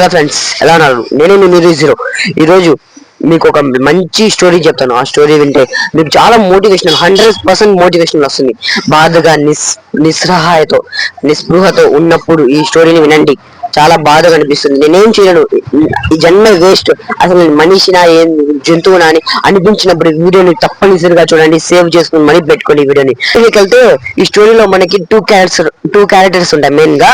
Hello friends, ఎలా ఉన్నారు? నేను మీ నిర్జీరో. ఈరోజు మీకు ఒక మంచి స్టోరీ చెప్తాను. ఆ స్టోరీ వింటే మీకు చాలా మోటివేషనల్, 100% మోటివేషనల్ వస్తుంది. బాధగా నిస్సహాయతో నిస్పృహతో ఉన్నప్పుడు ఈ స్టోరీని వినండి. చాలా బాధగా అనిపిస్తుంది. నేనేం చేయను, ఈ జన్మ వేస్ట్, అసలు మనిషినా ఏం జంతువునా అని అనిపించినప్పుడు వీడియోని తప్పనిసరిగా చూడండి. సేవ్ చేసుకుని మరీ పెట్టుకోండి ఈ వీడియోని. వెళ్తే ఈ స్టోరీలో మనకి టూ క్యారెక్టర్స్ ఉంటాయి మెయిన్ గా.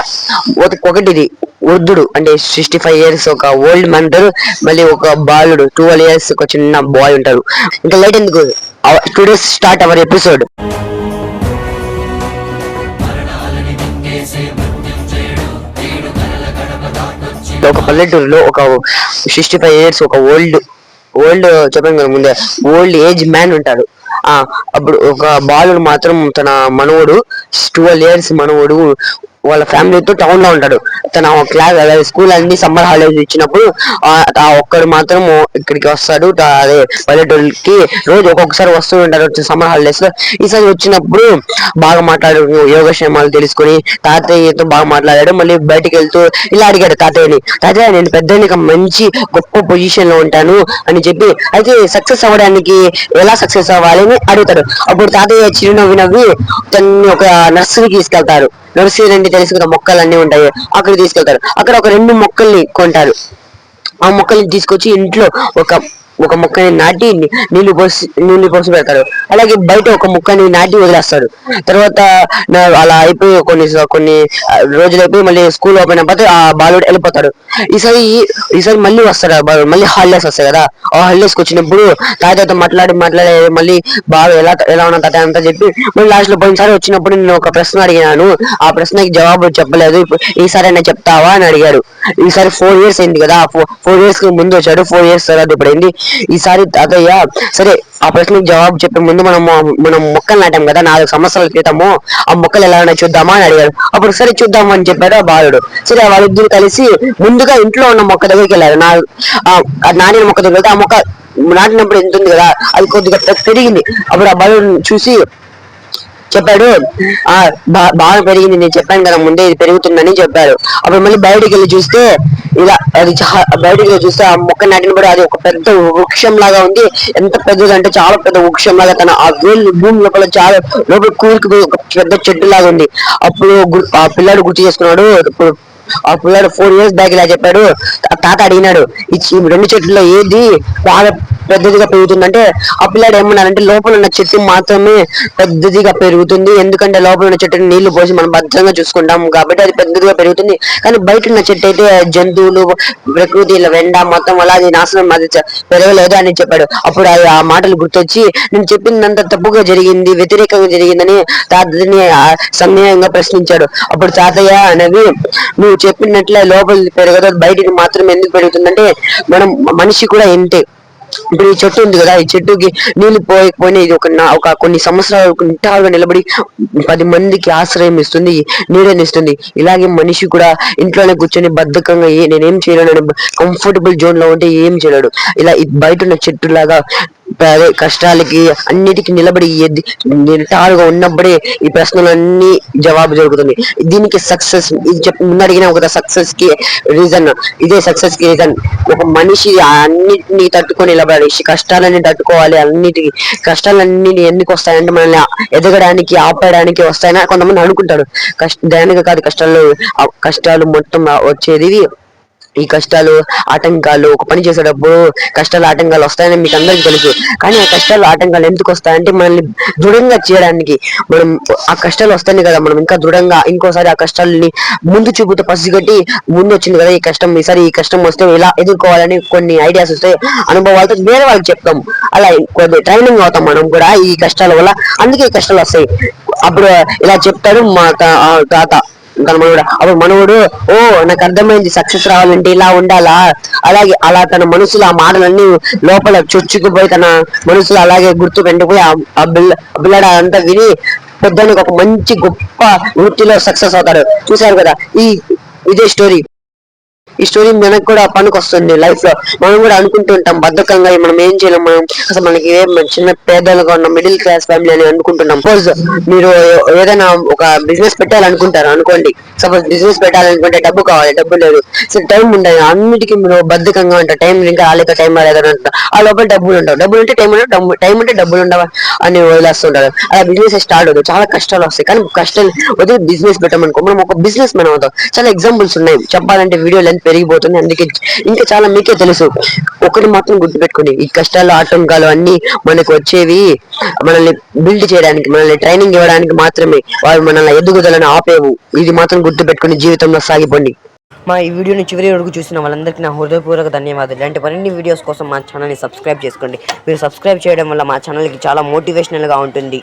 ఒకటిది వృద్ధుడు, అంటే 65 years ఒక ఓల్డ్ మ్యాన్ ఉంటారు. మళ్ళీ ఒక బాలుడు 12 years ఒక చిన్న బాయ్ ఉంటారు. ఇంకా లైట్ ఎందుకు, టుడే స్టార్ట్ అవర్ ఎపిసోడ్. ఒక పల్లెటూరులో ఒక 65 years ఒక ఓల్డ్ ఓల్డ్ చెప్పాను కదా ముందే, ఓల్డ్ ఏజ్ మ్యాన్ ఉంటాడు. అప్పుడు ఒక బాలుడు మాత్రం తన మనవడు 12 years మనవడు వాళ్ళ ఫ్యామిలీతో టౌన్ లో ఉంటాడు. తన క్లాస్ అదే స్కూల్ అన్ని సమ్మర్ హాలిడేస్ ఇచ్చినప్పుడు ఆ ఒక్కడు మాత్రం ఇక్కడికి వస్తాడు. అదే పల్లెటూరుకి రోజు ఒక్కొక్కసారి వస్తూ ఉంటారు సమ్మర్ హాలిడేస్ లో. ఈసారి వచ్చినప్పుడు బాగా మాట్లాడు, యోగక్షేమాలు తెలుసుకొని తాతయ్యతో బాగా మాట్లాడాడు. మళ్ళీ బయటికి వెళ్తూ ఇలా అడిగాడు తాతయ్యని, తాతయ్య నేను పెద్ద మంచి గొప్ప పొజిషన్ లో ఉంటాను అని చెప్పి, అయితే సక్సెస్ అవ్వడానికి ఎలా సక్సెస్ అవ్వాలి అని అడుగుతాడు. అప్పుడు తాతయ్య చిరునవ్వి నవ్వి తన్ని ఒక నర్సరీకి తీసుకెళ్తారు. నర్సరీ అంటే తెలుసు కదా, మొక్కలు అన్ని ఉంటాయి. అక్కడ తీసుకెళ్తారు. అక్కడ ఒక 2 మొక్కల్ని కొంటారు. ఆ మొక్కల్ని తీసుకొచ్చి ఇంట్లో ఒక ఒక మొక్కని నాటి నీళ్లు పోసి పెడతారు. అలాగే బయట ఒక మొక్కని నాటి వదిలేస్తాడు. తర్వాత అలా అయిపోయి కొన్ని రోజులు అయిపోయి మళ్ళీ స్కూల్ ఓపెన్ అయిపోతే ఆ బాలుడు వెళ్ళిపోతాడు. ఈసారి మళ్ళీ వస్తాడు ఆ బాలుడు. మళ్ళీ హాలిడేస్ వస్తాయి కదా, ఆ హాలిడేస్కి వచ్చినప్పుడు తాతయ్యతో మాట్లాడి మళ్ళీ బాగా ఎలా ఉన్నా తాతయ్య అంతా చెప్పి, మళ్ళీ లాస్ట్ లో పోయినసారి వచ్చినప్పుడు నేను ఒక ప్రశ్న అడిగినాను, ఆ ప్రశ్నకి జవాబు చెప్పలేదు, ఈసారి అయినా చెప్తావా అని అడిగాడు. ఈసారి 4 years అయింది కదా, 4 years కి ముందు వచ్చాడు, 4 years తర్వాత ఇప్పుడైంది. ఈసారి తాతయ్య సరే ఆ ప్రశ్నకి జవాబు చెప్పే ముందు మనం మొక్కలు నాటాం కదా 4 సంవత్సరాల క్రితము, ఆ మొక్కలు ఎలా ఉన్నా చూద్దామా అని అడిగాడు. అప్పుడు సరే చూద్దాం అని చెప్పాడు ఆ బాలుడు. సరే వాళ్ళిద్దరు కలిసి ముందుగా ఇంట్లో ఉన్న మొక్క దగ్గరికి వెళ్ళారు. నానిన మొక్క దగ్గర ఆ మొక్క నాటినప్పుడు ఎంత ఉంది కదా, అది కొద్దిగా పెరిగింది. అప్పుడు ఆ బాలుడు చూసి చెప్పాడు, బాగా పెరిగింది, నేను చెప్పాను కదా ముందే ఇది పెరుగుతుందని చెప్పారు. అప్పుడు మళ్ళీ బయటికి వెళ్ళి చూస్తే బయటికి వెళ్ళి చూస్తే ఆ మొక్క నాటినప్పుడు అది ఒక పెద్ద వృక్షం లాగా ఉంది. ఎంత పెద్దది అంటే చాలా పెద్ద వృక్షం లాగా, తన ఆ వేళ్ళు భూమి లోపల చాలా లోపల కూరుకు ఒక పెద్ద చెట్టు లాగా ఉంది. అప్పుడు ఆ పిల్లాడు గుర్తు చేసుకున్నాడు. ఆ పిల్లాడు 4 years బ్యాక్ ఇలా చెప్పాడు. తాత అడిగినాడు, ఈ 2 చెట్లలో ఏది బాగా పెద్దదిగా పెరుగుతుందంటే ఆ పిల్లాడు ఏమన్నారంటే, లోపల ఉన్న చెట్టు మాత్రమే పెద్దదిగా పెరుగుతుంది, ఎందుకంటే లోపల ఉన్న చెట్టుని నీళ్లు పోసి మనం భద్రంగా చూసుకుంటాం కాబట్టి అది పెద్దదిగా పెరుగుతుంది. కానీ బయట ఉన్న చెట్టు అయితే జంతువులు, ప్రకృతి వెండ మొత్తం అలా అది నాశనం, అది పెరగలేదు అని చెప్పాడు. అప్పుడు ఆ మాటలు గుర్తొచ్చి, నేను చెప్పిందంతా తప్పుగా జరిగింది, వ్యతిరేకంగా జరిగిందని తాతని సన్యాయంగా ప్రశ్నించాడు. అప్పుడు తాతయ్య అనేవి, నువ్వు చెప్పినట్లే లోపల పెరగదు, బయటికి మాత్రం ఎందుకు పెరుగుతుందంటే మనిషి కూడా ఇంతే. ఇప్పుడు ఈ చెట్టు ఉంది కదా, ఈ చెట్టుకి నీళ్లు పోయి ఇది ఒక కొన్ని సంవత్సరాలు నిటారుగా నిలబడి 10 మందికి ఆశ్రయం ఇస్తుంది, నీడనిస్తుంది. ఇలాగే మనిషి కూడా ఇంట్లోనే కూర్చొని బద్ధకంగా నేనేం చేయలేను, కంఫర్టబుల్ జోన్ లో ఉంటే ఏం చేయలేడు. ఇలా బయట ఉన్న చెట్టు లాగా కష్టాలకి అన్నిటికీ నిలబడి నిటారుగా ఉన్నప్పుడే ఈ ప్రశ్నలన్నీ జవాబు జరుగుతుంది. దీనికి సక్సెస్, ఇది ముందు అడిగిన ఒక సక్సెస్ కి రీజన్, ఇదే సక్సెస్ కి రీజన్. ఒక మనిషి అన్నిటిని తట్టుకొని నిలబడాలి, కష్టాలన్నీ తట్టుకోవాలి. కష్టాలన్నీ ఎందుకు వస్తాయంటే మనల్ని ఎదగడానికి, ఆపడానికి వస్తాయని కొంతమంది అనుకుంటారు. దానికి కాదు, కష్టాలు మొత్తం వచ్చేది ఈ కష్టాలు, ఆటంకాలు. ఒక పని చేసేటప్పుడు కష్టాలు, ఆటంకాలు వస్తాయని మీకు అందరికీ తెలుసు. కానీ ఆ కష్టాలు, ఆటంకాలు ఎందుకు వస్తాయంటే మనల్ని దృఢంగా చేయడానికి. ఆ కష్టాలు వస్తాయి కదా, మనం ఇంకా దృఢంగా ఇంకోసారి ఆ కష్టాలని ముందు చూపుతో పసిగట్టి, ముందు వచ్చింది కదా ఈ కష్టం, ఈసారి ఈ కష్టం వస్తే ఇలా ఎదుర్కోవాలని కొన్ని ఐడియాస్ వస్తాయి, అనుభవాలతో వేరే వాళ్ళకి చెప్తాం. అలా కొద్ది ట్రైనింగ్ అవుతాం మనం కూడా ఈ కష్టాల వల్ల. అందుకే ఈ కష్టాలు వస్తాయి. అప్పుడు ఇలా చెప్తాడు మా తాత తన మనవడు. అప్పుడు మనవడు, ఓ నాకు అర్థమైంది, సక్సెస్ రావాలంటే ఇలా ఉండాలా. అలాగే అలా తన మనసులో ఆ మాటలన్నీ లోపల చొచ్చుకుపోయి తన మనసులో అలాగే గుర్తు పెండిపోయి ఆ పిల్లాడు అంతా విని పొద్దున్నకి ఒక మంచి గొప్ప వృత్తిలో సక్సెస్ అవుతాడు. చూశారు కదా, ఇదే స్టోరీ. ఈ స్టోరీ మనకు కూడా పనికి వస్తుంది లైఫ్ లో. మనం కూడా అనుకుంటూ ఉంటాం బద్ధకంగా మనం ఏం చేయలేం, మనం అసలు మనకి చిన్న పేదలుగా ఉన్న మిడిల్ క్లాస్ ఫ్యామిలీ అని అనుకుంటున్నాం. సపోజ్ మీరు ఏదైనా ఒక బిజినెస్ పెట్టాలనుకుంటారు అనుకోండి. సపోజ్ బిజినెస్ పెట్టాలనుకుంటే డబ్బు కావాలి, డబ్బు లేదు, సో టైం ఉండదు, అన్నిటికీ మీరు బద్ధకంగా ఉంటారు. టైం ఇంకా రాలేక టైం రాలేదని అంటారు. ఆ లోపల డబ్బులు ఉంటావు, డబ్బులు ఉంటే టైం ఉండవు, టైం ఉంటే డబ్బులు ఉండవు అని వదిలేస్తుంటారు. అలా బిజినెస్ స్టార్ట్ అవుతుంది, చాలా కష్టాలు వస్తాయి. కానీ కష్టాలు వదిలి బిజినెస్ పెట్టామనుకో మనం ఒక బిజినెస్ మ్యాన్ అవుతాం. చాలా ఎగ్జాంపుల్స్ ఉన్నాయి చెప్పాలంటే, వీడియో లెంత్ పెరిగిపోతుంది, అందుకే ఇంకా చాలా మీకే తెలుసు. ఒకటి మాత్రం గుర్తుపెట్టుకోండి, ఈ కష్టాలు ఆటంకాలు అన్ని మనకు వచ్చేవి మనల్ని బిల్డ్ చేయడానికి, మనల్ని ట్రైనింగ్ ఇవ్వడానికి మాత్రమే. వారు మనల్ని ఎదుగుదలను ఆపేవు. ఇది మాత్రం గుర్తుపెట్టుకుని జీవితంలో సాగిపోండి. మా ఈ వీడియోని చివరి వరకు చూసిన వాళ్ళందరికీ నా హృదయపూర్వక ధన్యవాదాలు. ఇలాంటి మరిన్ని వీడియోస్ కోసం మా ఛానల్ని సబ్స్క్రైబ్ చేసుకోండి. మీరు సబ్స్క్రైబ్ చేయడం వల్ల మా ఛానల్కి చాలా మోటివేషనల్గా ఉంటుంది.